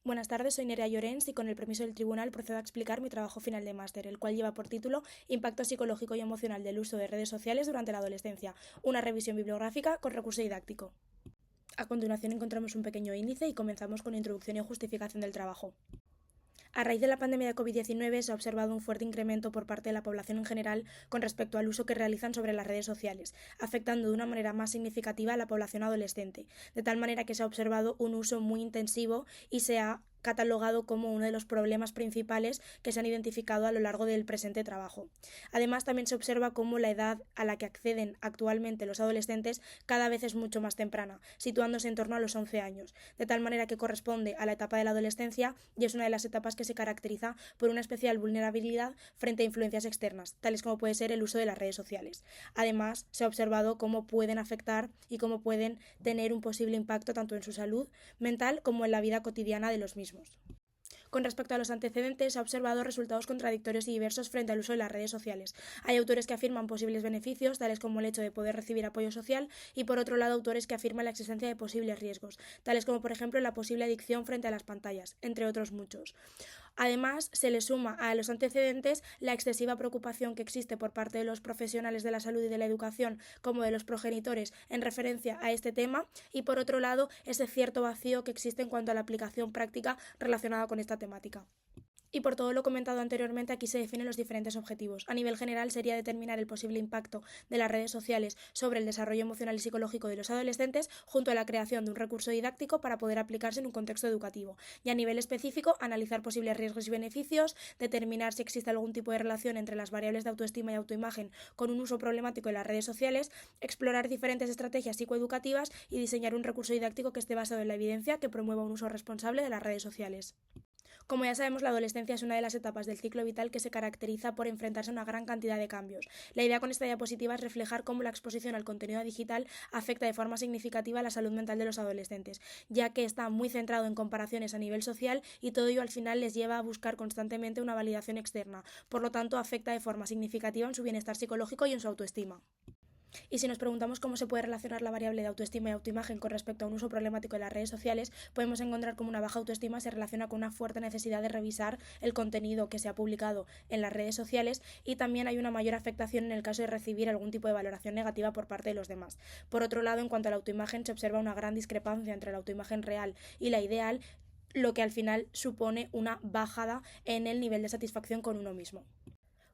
Buenas tardes, soy Nerea Llorens y con el permiso del tribunal procedo a explicar mi trabajo final de máster, el cual lleva por título Impacto psicológico y emocional del uso de redes sociales durante la adolescencia, una revisión bibliográfica con recurso didáctico. A continuación encontramos un pequeño índice y comenzamos con introducción y justificación del trabajo. A raíz de la pandemia de COVID-19 se ha observado un fuerte incremento por parte de la población en general con respecto al uso que realizan sobre las redes sociales, afectando de una manera más significativa a la población adolescente, de tal manera que se ha observado un uso muy intensivo y se ha catalogado como uno de los problemas principales que se han identificado a lo largo del presente trabajo. Además, también se observa cómo la edad a la que acceden actualmente los adolescentes cada vez es mucho más temprana, situándose en torno a los 11 años, de tal manera que corresponde a la etapa de la adolescencia y es una de las etapas que se caracteriza por una especial vulnerabilidad frente a influencias externas, tales como puede ser el uso de las redes sociales. Además, se ha observado cómo pueden afectar y cómo pueden tener un posible impacto tanto en su salud mental como en la vida cotidiana de los mismos. Con respecto a los antecedentes, se ha observado resultados contradictorios y diversos frente al uso de las redes sociales. Hay autores que afirman posibles beneficios, tales como el hecho de poder recibir apoyo social, y por otro lado autores que afirman la existencia de posibles riesgos, tales como por ejemplo la posible adicción frente a las pantallas, entre otros muchos. Además, se le suma a los antecedentes la excesiva preocupación que existe por parte de los profesionales de la salud y de la educación como de los progenitores en referencia a este tema y por otro lado ese cierto vacío que existe en cuanto a la aplicación práctica relacionada con esta temática. Y por todo lo comentado anteriormente, aquí se definen los diferentes objetivos. A nivel general sería determinar el posible impacto de las redes sociales sobre el desarrollo emocional y psicológico de los adolescentes junto a la creación de un recurso didáctico para poder aplicarse en un contexto educativo. Y a nivel específico, analizar posibles riesgos y beneficios, determinar si existe algún tipo de relación entre las variables de autoestima y autoimagen con un uso problemático de las redes sociales, explorar diferentes estrategias psicoeducativas y diseñar un recurso didáctico que esté basado en la evidencia que promueva un uso responsable de las redes sociales. Como ya sabemos, la adolescencia es una de las etapas del ciclo vital que se caracteriza por enfrentarse a una gran cantidad de cambios. La idea con esta diapositiva es reflejar cómo la exposición al contenido digital afecta de forma significativa la salud mental de los adolescentes, ya que está muy centrado en comparaciones a nivel social y todo ello al final les lleva a buscar constantemente una validación externa. Por lo tanto, afecta de forma significativa en su bienestar psicológico y en su autoestima. Y si nos preguntamos cómo se puede relacionar la variable de autoestima y autoimagen con respecto a un uso problemático de las redes sociales, podemos encontrar cómo una baja autoestima se relaciona con una fuerte necesidad de revisar el contenido que se ha publicado en las redes sociales y también hay una mayor afectación en el caso de recibir algún tipo de valoración negativa por parte de los demás. Por otro lado, en cuanto a la autoimagen, se observa una gran discrepancia entre la autoimagen real y la ideal, lo que al final supone una bajada en el nivel de satisfacción con uno mismo.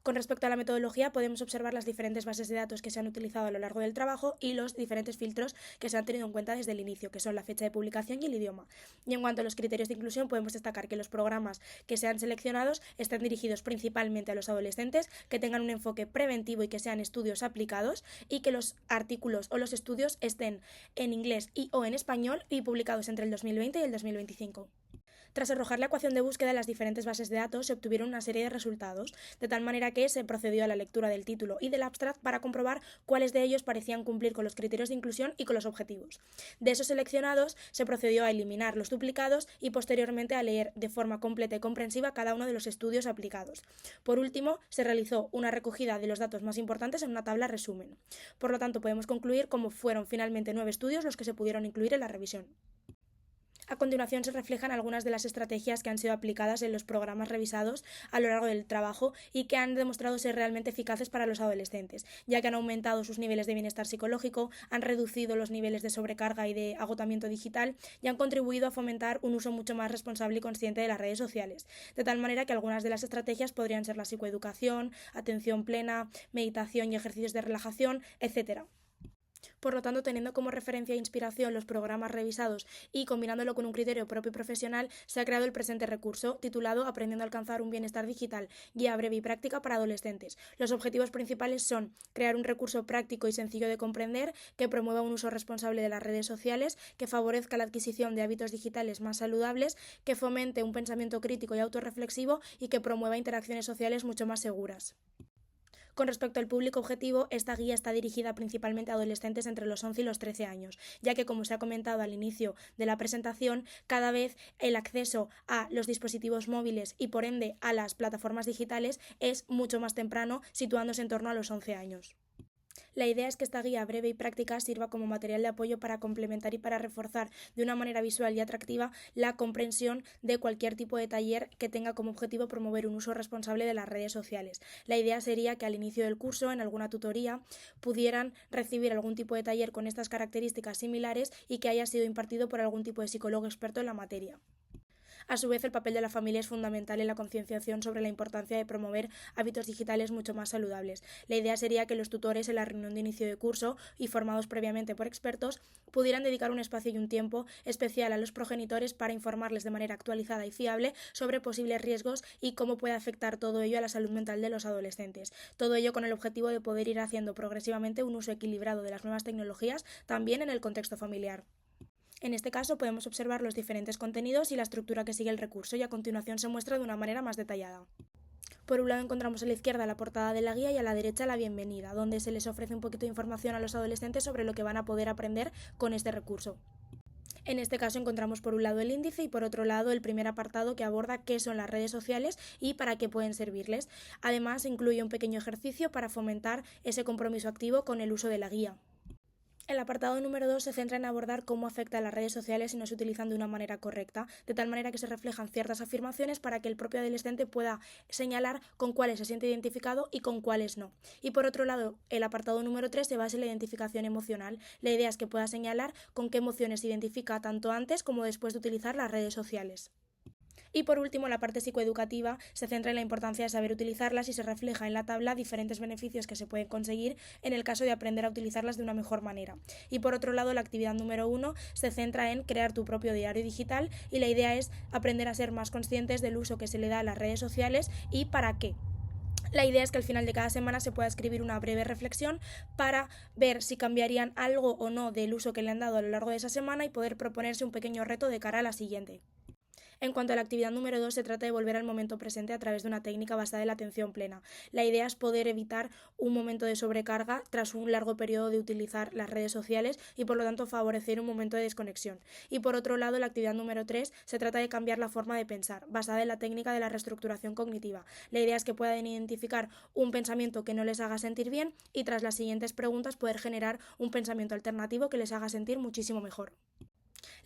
Con respecto a la metodología, podemos observar las diferentes bases de datos que se han utilizado a lo largo del trabajo y los diferentes filtros que se han tenido en cuenta desde el inicio, que son la fecha de publicación y el idioma. Y en cuanto a los criterios de inclusión, podemos destacar que los programas que sean seleccionados estén dirigidos principalmente a los adolescentes, que tengan un enfoque preventivo y que sean estudios aplicados, y que los artículos o los estudios estén en inglés y o en español y publicados entre el 2020 y el 2025. Tras arrojar la ecuación de búsqueda en las diferentes bases de datos, se obtuvieron una serie de resultados, de tal manera que se procedió a la lectura del título y del abstract para comprobar cuáles de ellos parecían cumplir con los criterios de inclusión y con los objetivos. De esos seleccionados, se procedió a eliminar los duplicados y posteriormente a leer de forma completa y comprensiva cada uno de los estudios aplicados. Por último, se realizó una recogida de los datos más importantes en una tabla resumen. Por lo tanto, podemos concluir cómo fueron finalmente 9 estudios los que se pudieron incluir en la revisión. A continuación se reflejan algunas de las estrategias que han sido aplicadas en los programas revisados a lo largo del trabajo y que han demostrado ser realmente eficaces para los adolescentes, ya que han aumentado sus niveles de bienestar psicológico, han reducido los niveles de sobrecarga y de agotamiento digital y han contribuido a fomentar un uso mucho más responsable y consciente de las redes sociales. De tal manera que algunas de las estrategias podrían ser la psicoeducación, atención plena, meditación y ejercicios de relajación, etc. Por lo tanto, teniendo como referencia e inspiración los programas revisados y combinándolo con un criterio propio y profesional, se ha creado el presente recurso, titulado Aprendiendo a alcanzar un bienestar digital, guía breve y práctica para adolescentes. Los objetivos principales son crear un recurso práctico y sencillo de comprender, que promueva un uso responsable de las redes sociales, que favorezca la adquisición de hábitos digitales más saludables, que fomente un pensamiento crítico y autorreflexivo y que promueva interacciones sociales mucho más seguras. Con respecto al público objetivo, esta guía está dirigida principalmente a adolescentes entre los 11 y los 13 años, ya que, como se ha comentado al inicio de la presentación, cada vez el acceso a los dispositivos móviles y, por ende, a las plataformas digitales es mucho más temprano, situándose en torno a los 11 años. La idea es que esta guía breve y práctica sirva como material de apoyo para complementar y para reforzar de una manera visual y atractiva la comprensión de cualquier tipo de taller que tenga como objetivo promover un uso responsable de las redes sociales. La idea sería que al inicio del curso, en alguna tutoría, pudieran recibir algún tipo de taller con estas características similares y que haya sido impartido por algún tipo de psicólogo experto en la materia. A su vez, el papel de la familia es fundamental en la concienciación sobre la importancia de promover hábitos digitales mucho más saludables. La idea sería que los tutores en la reunión de inicio de curso y formados previamente por expertos pudieran dedicar un espacio y un tiempo especial a los progenitores para informarles de manera actualizada y fiable sobre posibles riesgos y cómo puede afectar todo ello a la salud mental de los adolescentes. Todo ello con el objetivo de poder ir haciendo progresivamente un uso equilibrado de las nuevas tecnologías también en el contexto familiar. En este caso podemos observar los diferentes contenidos y la estructura que sigue el recurso y a continuación se muestra de una manera más detallada. Por un lado encontramos a la izquierda la portada de la guía y a la derecha la bienvenida, donde se les ofrece un poquito de información a los adolescentes sobre lo que van a poder aprender con este recurso. En este caso encontramos por un lado el índice y por otro lado el primer apartado que aborda qué son las redes sociales y para qué pueden servirles. Además incluye un pequeño ejercicio para fomentar ese compromiso activo con el uso de la guía. El apartado número 2 se centra en abordar cómo afectan las redes sociales si no se utilizan de una manera correcta, de tal manera que se reflejan ciertas afirmaciones para que el propio adolescente pueda señalar con cuáles se siente identificado y con cuáles no. Y por otro lado, el apartado número 3 se basa en la identificación emocional. La idea es que pueda señalar con qué emociones se identifica tanto antes como después de utilizar las redes sociales. Y por último, la parte psicoeducativa se centra en la importancia de saber utilizarlas y se refleja en la tabla diferentes beneficios que se pueden conseguir en el caso de aprender a utilizarlas de una mejor manera. Y por otro lado, la actividad número 1 se centra en crear tu propio diario digital y la idea es aprender a ser más conscientes del uso que se le da a las redes sociales y para qué. La idea es que al final de cada semana se pueda escribir una breve reflexión para ver si cambiarían algo o no del uso que le han dado a lo largo de esa semana y poder proponerse un pequeño reto de cara a la siguiente. En cuanto a la actividad número 2, se trata de volver al momento presente a través de una técnica basada en la atención plena. La idea es poder evitar un momento de sobrecarga tras un largo periodo de utilizar las redes sociales y por lo tanto favorecer un momento de desconexión. Y por otro lado, la actividad número 3 se trata de cambiar la forma de pensar, basada en la técnica de la reestructuración cognitiva. La idea es que puedan identificar un pensamiento que no les haga sentir bien y tras las siguientes preguntas poder generar un pensamiento alternativo que les haga sentir muchísimo mejor.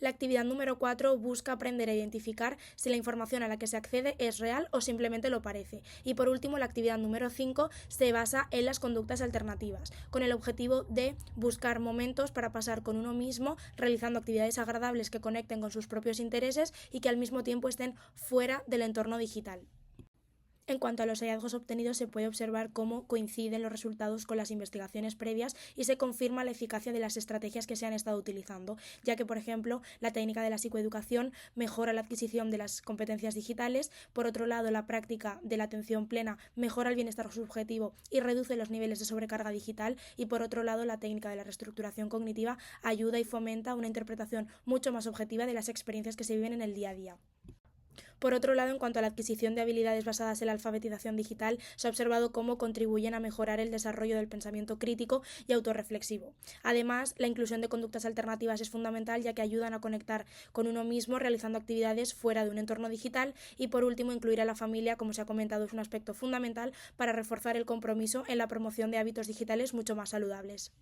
La actividad número 4 busca aprender a identificar si la información a la que se accede es real o simplemente lo parece. Y por último, la actividad número 5 se basa en las conductas alternativas, con el objetivo de buscar momentos para pasar con uno mismo, realizando actividades agradables que conecten con sus propios intereses y que al mismo tiempo estén fuera del entorno digital. En cuanto a los hallazgos obtenidos, se puede observar cómo coinciden los resultados con las investigaciones previas y se confirma la eficacia de las estrategias que se han estado utilizando, ya que, por ejemplo, la técnica de la psicoeducación mejora la adquisición de las competencias digitales, por otro lado, la práctica de la atención plena mejora el bienestar subjetivo y reduce los niveles de sobrecarga digital, y por otro lado, la técnica de la reestructuración cognitiva ayuda y fomenta una interpretación mucho más objetiva de las experiencias que se viven en el día a día. Por otro lado, en cuanto a la adquisición de habilidades basadas en la alfabetización digital, se ha observado cómo contribuyen a mejorar el desarrollo del pensamiento crítico y autorreflexivo. Además, la inclusión de conductas alternativas es fundamental, ya que ayudan a conectar con uno mismo realizando actividades fuera de un entorno digital. Y por último, incluir a la familia, como se ha comentado, es un aspecto fundamental para reforzar el compromiso en la promoción de hábitos digitales mucho más saludables.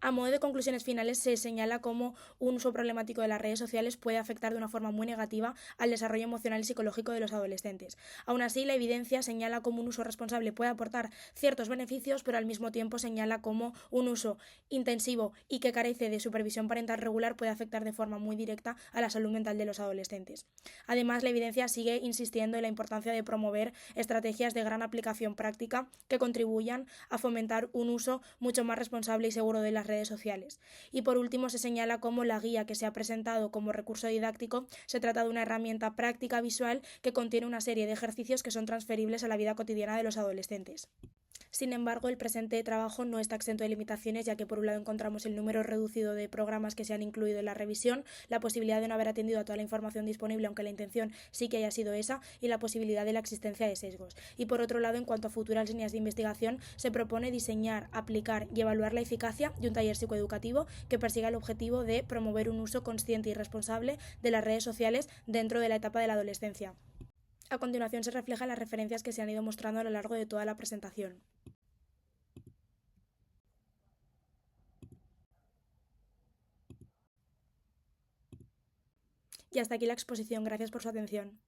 A modo de conclusiones finales, se señala cómo un uso problemático de las redes sociales puede afectar de una forma muy negativa al desarrollo emocional y psicológico de los adolescentes. Aún así, la evidencia señala cómo un uso responsable puede aportar ciertos beneficios, pero al mismo tiempo señala cómo un uso intensivo y que carece de supervisión parental regular puede afectar de forma muy directa a la salud mental de los adolescentes. Además, la evidencia sigue insistiendo en la importancia de promover estrategias de gran aplicación práctica que contribuyan a fomentar un uso mucho más responsable y seguro de las redes sociales. Y por último, se señala cómo la guía que se ha presentado como recurso didáctico se trata de una herramienta práctica visual que contiene una serie de ejercicios que son transferibles a la vida cotidiana de los adolescentes. Sin embargo, el presente trabajo no está exento de limitaciones, ya que por un lado encontramos el número reducido de programas que se han incluido en la revisión, la posibilidad de no haber atendido a toda la información disponible, aunque la intención sí que haya sido esa, y la posibilidad de la existencia de sesgos. Y por otro lado, en cuanto a futuras líneas de investigación, se propone diseñar, aplicar y evaluar la eficacia de un taller psicoeducativo que persiga el objetivo de promover un uso consciente y responsable de las redes sociales dentro de la etapa de la adolescencia. A continuación se reflejan las referencias que se han ido mostrando a lo largo de toda la presentación. Y hasta aquí la exposición. Gracias por su atención.